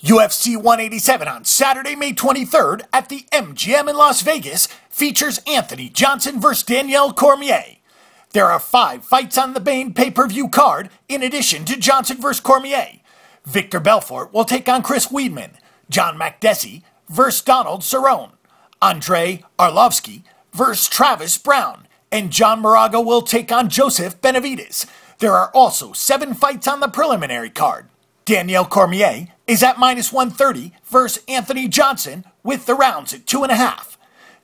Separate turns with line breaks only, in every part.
UFC 187 on Saturday, May 23rd at the MGM in Las Vegas features Anthony Johnson vs. Daniel Cormier. There are 5 fights on the main pay-per-view card in addition to Johnson vs. Cormier. Victor Belfort will take on Chris Weidman, John Makdessi vs. Donald Cerrone, Andrei Arlovski vs. Travis Browne, and John Moraga will take on Joseph Benavidez. There are also 7 fights on the preliminary card. Daniel Cormier is at -130 versus Anthony Johnson with the rounds at 2.5.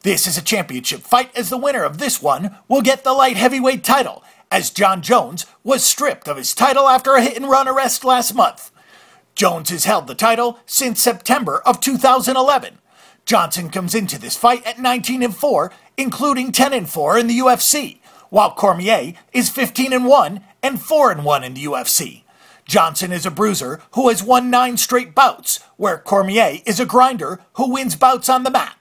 This is a championship fight as the winner of this one will get the light heavyweight title, as John Jones was stripped of his title after a hit-and-run arrest last month. Jones has held the title since September of 2011. Johnson comes into this fight at 19-4, including 10-4 in the UFC, while Cormier is 15-1 and 4-1 in the UFC. Johnson is a bruiser who has won 9 straight bouts, where Cormier is a grinder who wins bouts on the mat.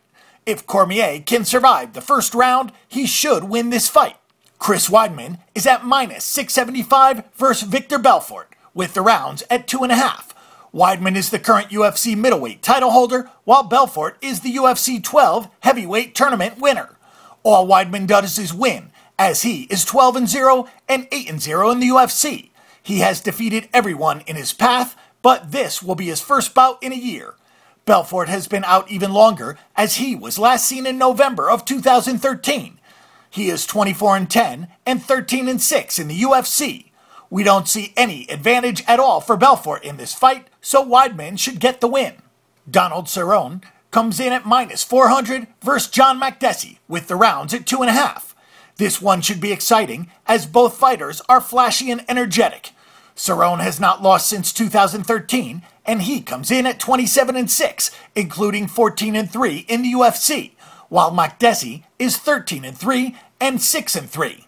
If Cormier can survive the first round, he should win this fight. Chris Weidman is at -675 versus Victor Belfort, with the rounds at 2.5. Weidman is the current UFC middleweight title holder, while Belfort is the UFC 12 heavyweight tournament winner. All Weidman does is win, as he is 12-0 and 8-0 in the UFC. He has defeated everyone in his path, but this will be his first bout in a year. Belfort has been out even longer, as he was last seen in November of 2013. He is 24-10 and 13-6 in the UFC. We don't see any advantage at all for Belfort in this fight, so Weidman should get the win. Donald Cerrone comes in at -400 versus John Makdessi, with the rounds at 2.5. This one should be exciting, as both fighters are flashy and energetic. Cerrone has not lost since 2013, and he comes in at 27-6, including 14-3 in the UFC, while Makdessi is 13-3 and 6-3.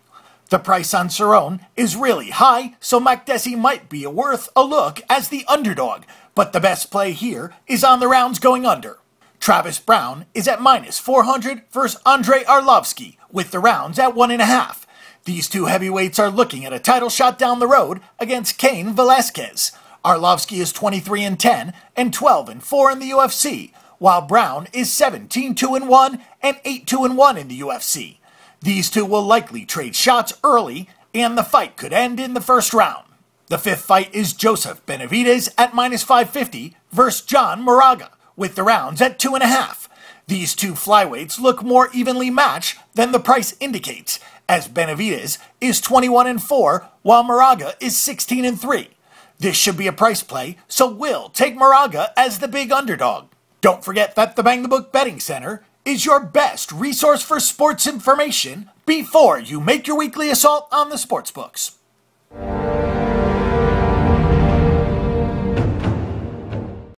The price on Cerrone is really high, so Makdessi might be worth a look as the underdog, but the best play here is on the rounds going under. Travis Browne is at -400 versus Andrei Arlovski, with the rounds at 1.5. These two heavyweights are looking at a title shot down the road against Cain Velasquez. Arlovski is 23-10 and 12-4 in the UFC, while Browne is 17-1 and 8-1 in the UFC. These two will likely trade shots early, and the fight could end in the first round. The 5th fight is Joseph Benavidez at -550 versus John Moraga, with the rounds at 2.5. These two flyweights look more evenly matched than the price indicates, as Benavidez is 21-4, while Moraga is 16-3. This should be a price play, so we'll take Moraga as the big underdog. Don't forget that the Bang the Book Betting Center is your best resource for sports information before you make your weekly assault on the sportsbooks.